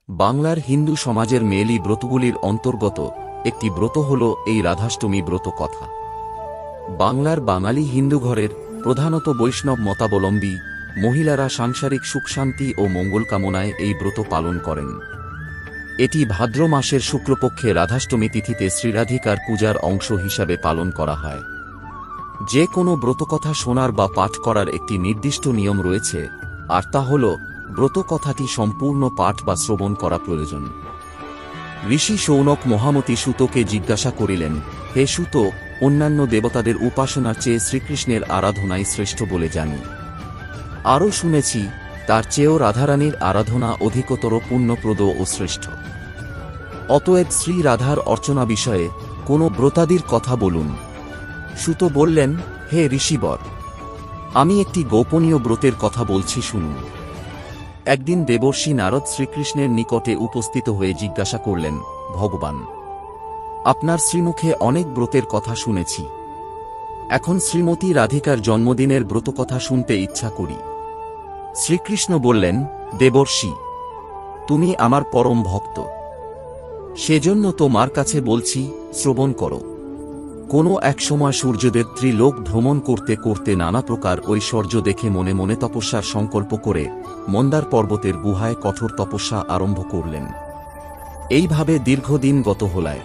বাংলার হিন্দু সমাজের মেয়েলি ব্রতগুলির অন্তর্গত একটি ব্রত হল এই রাধাষ্টমী ব্রত কথা। বাংলার বাঙালি হিন্দু ঘরের প্রধানত বৈষ্ণব মতাবলম্বী মহিলারা সাংসারিক সুখশান্তি ও মঙ্গল কামনায় এই ব্রত পালন করেন। এটি ভাদ্র মাসের শুক্লপক্ষে রাধাষ্টমী তিথিতে শ্রীরাধিকার পূজার অংশ হিসাবে পালন করা হয়। যে কোনো ব্রতকথা শোনার বা পাঠ করার একটি নির্দিষ্ট নিয়ম রয়েছে, আর তা হল ব্রতকথাটি সম্পূর্ণ পাঠ বা শ্রবণ করা প্রয়োজন। ঋষি শৌনক মহামতি সুতকে জিজ্ঞাসা করিলেন, হে সুত, অন্যান্য দেবতাদের উপাসনার চেয়ে শ্রীকৃষ্ণের আরাধনাই শ্রেষ্ঠ বলে জানি। আরও শুনেছি তার চেয়েও রাধারানীর আরাধনা অধিকতর পুণ্যপ্রদ ও শ্রেষ্ঠ। অতএব শ্রী রাধার অর্চনা বিষয়ে কোনো ব্রতাদির কথা বলুন। সুত বললেন, হে ঋষিবর, আমি একটি গোপনীয় ব্রতের কথা বলছি, শুনুন। একদিন দেবর্ষি নারদ শ্রীকৃষ্ণের নিকটে উপস্থিত হয়ে জিজ্ঞাসা করলেন, ভগবান, আপনার শ্রীমুখে অনেক ব্রতের কথা শুনেছি, এখন শ্রীমতী রাধিকার জন্মদিনের ব্রতকথা শুনতে ইচ্ছা করি। শ্রীকৃষ্ণ বললেন, দেবর্ষি, তুমি আমার পরম ভক্ত, সেজন্য তোমার কাছে বলছি, শ্রবণ করো। কোনো এক সময় সূর্যদেব ত্রিলোক ভ্রমণ করতে করতে নানা প্রকার ঐশ্বর্য দেখে মনে মনে তপস্যার সংকল্প করে মন্দার পর্বতের গুহায় কঠোর তপস্যা আরম্ভ করলেন। এইভাবে দীর্ঘদিন গত হলায়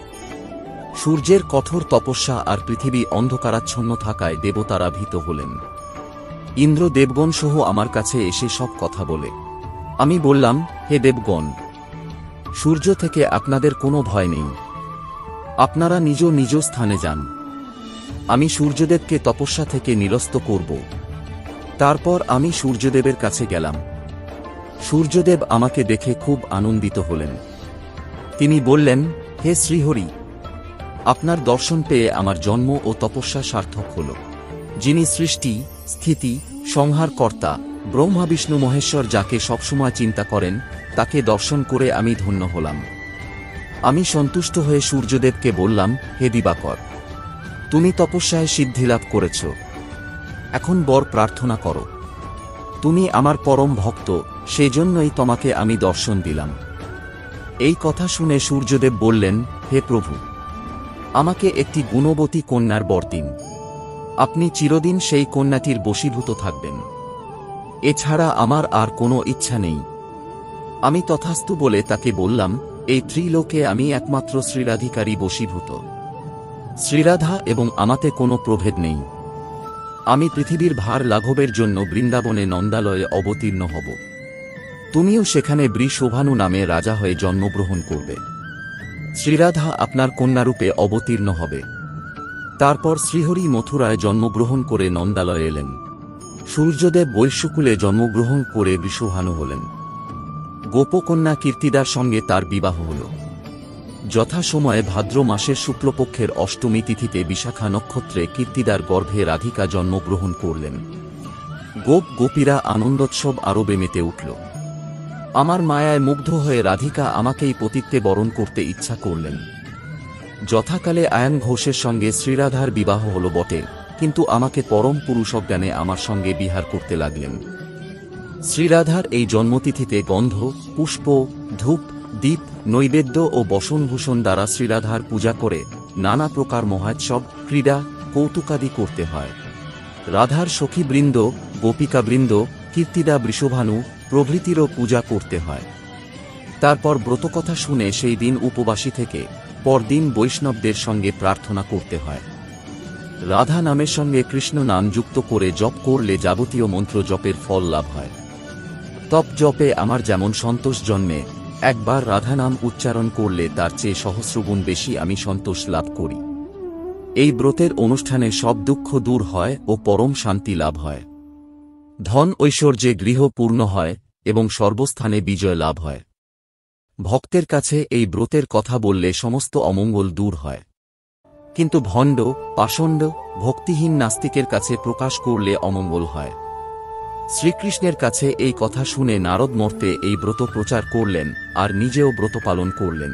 সূর্যের কঠোর তপস্যা আর পৃথিবী অন্ধকারাচ্ছন্ন থাকায় দেবতারা ভীত হলেন। ইন্দ্র দেবগণ সহ আমার কাছে এসে সব কথা বলে। আমি বললাম, হে দেবগণ, সূর্য থেকে আপনাদের কোনো ভয় নেই, আপনারা নিজ নিজ স্থানে যান, আমি সূর্যদেবকে তপস্যা থেকে নিরস্ত করব। তারপর আমি সূর্যদেবের কাছে গেলাম। সূর্যদেব আমাকে দেখে খুব আনন্দিত হলেন। তিনি বললেন, হে শ্রীহরি, আপনার দর্শন পেয়ে আমার জন্ম ও তপস্যা সার্থক হল। যিনি সৃষ্টি, স্থিতি, সংহার কর্তা, ব্রহ্মা বিষ্ণু মহেশ্বর, যাকে সবসময় চিন্তা করেন, তাকে দর্শন করে আমি ধন্য হলাম। আমি সন্তুষ্ট হয়ে সূর্যদেবকে বললাম, হে দিবাকর, তুমি তপস্যায় সিদ্ধিলাভ করেছ, এখন বর প্রার্থনা করো। তুমি আমার পরম ভক্ত, সেজন্যই তোমাকে আমি দর্শন দিলাম। এই কথা শুনে সূর্যদেব বললেন, হে প্রভু, আমাকে একটি গুণবতী কন্যার বর দিন, আপনি চিরদিন সেই কন্যাটির বশীভূত থাকবেন, এছাড়া আমার আর কোনো ইচ্ছা নেই। আমি তথাস্তু বলে তাকে বললাম, এই ত্রিলোকে আমি একমাত্র শ্রীরাধিকারই বশীভূত, শ্রীরাধা এবং আমাতে কোনো প্রভেদ নেই। আমি পৃথিবীর ভার লাঘবের জন্য বৃন্দাবনে নন্দালয়ে অবতীর্ণ হব, তুমিও সেখানে বৃষভানু নামে রাজা হয়ে জন্মগ্রহণ করবে। শ্রীরাধা আপনার কন্যারূপে অবতীর্ণ হবে। তারপর শ্রীহরি মথুরায় জন্মগ্রহণ করে নন্দালয়ে এলেন। সূর্যদেব বৈশ্যকুলে জন্মগ্রহণ করে বৃষভানু হলেন। গোপকন্যা কীর্তিদার সঙ্গে তার বিবাহ হল। যথাসময়ে ভাদ্র মাসের শুক্লপক্ষের অষ্টমী তিথিতে বিশাখা নক্ষত্রে কীর্তিদার গর্ভে রাধিকা জন্মগ্রহণ করলেন। গোপ গোপীরা আনন্দোৎসব আরবে মেতে উঠল। আমার মায়ায় মুগ্ধ হয়ে রাধিকা আমাকেই পতিত্বে বরণ করতে ইচ্ছা করলেন। যথাকালে আয়ান ঘোষের সঙ্গে শ্রীরাধার বিবাহ হল বটে, কিন্তু আমাকে পরম পুরুষজ্ঞানে আমার সঙ্গে বিহার করতে লাগলেন। শ্রীরাধার এই জন্মতিথিতে গন্ধ, পুষ্প, ধূপ, দীপ, নৈবেদ্য ও বসনভূষণ দ্বারা শ্রীরাধার পূজা করে নানা প্রকার মহোৎসব, ক্রীড়া, কৌতুকাদি করতে হয়। রাধার সখীবৃন্দ, গোপিকাবৃন্দ, কীর্তিদা, বৃষভানু প্রভৃতিরও পূজা করতে হয়। তারপর ব্রতকথা শুনে সেই দিন উপবাসী থেকে পরদিন বৈষ্ণবদের সঙ্গে প্রার্থনা করতে হয়। রাধা নামের সঙ্গে কৃষ্ণ নাম যুক্ত করে জপ করলে যাবতীয় মন্ত্র জপের ফল লাভ হয়। তপ জপে আমার যেমন সন্তোষ জন্মে, একবার রাধা নাম উচ্চারণ করলে তার চেয়ে সহস্রগুণ বেশি আমি সন্তোষ লাভ করি। এই ব্রতের অনুষ্ঠানে সব দুঃখ দূর হয় ও পরম শান্তি লাভ হয়। ধন ঐশ্বর্যে গৃহ পূর্ণ হয় এবং সর্বস্থানে বিজয় লাভ হয়। ভক্তের কাছে এই ব্রতের কথা বললে সমস্ত অমঙ্গল দূর হয়, কিন্তু ভণ্ড, পাষণ্ড, ভক্তিহীন নাস্তিকের কাছে প্রকাশ করলে অমঙ্গল হয়। শ্রীকৃষ্ণের কাছে এই কথা শুনে নারদ মর্তে এই ব্রত প্রচার করলেন আর নিজেও ব্রত পালন করলেন।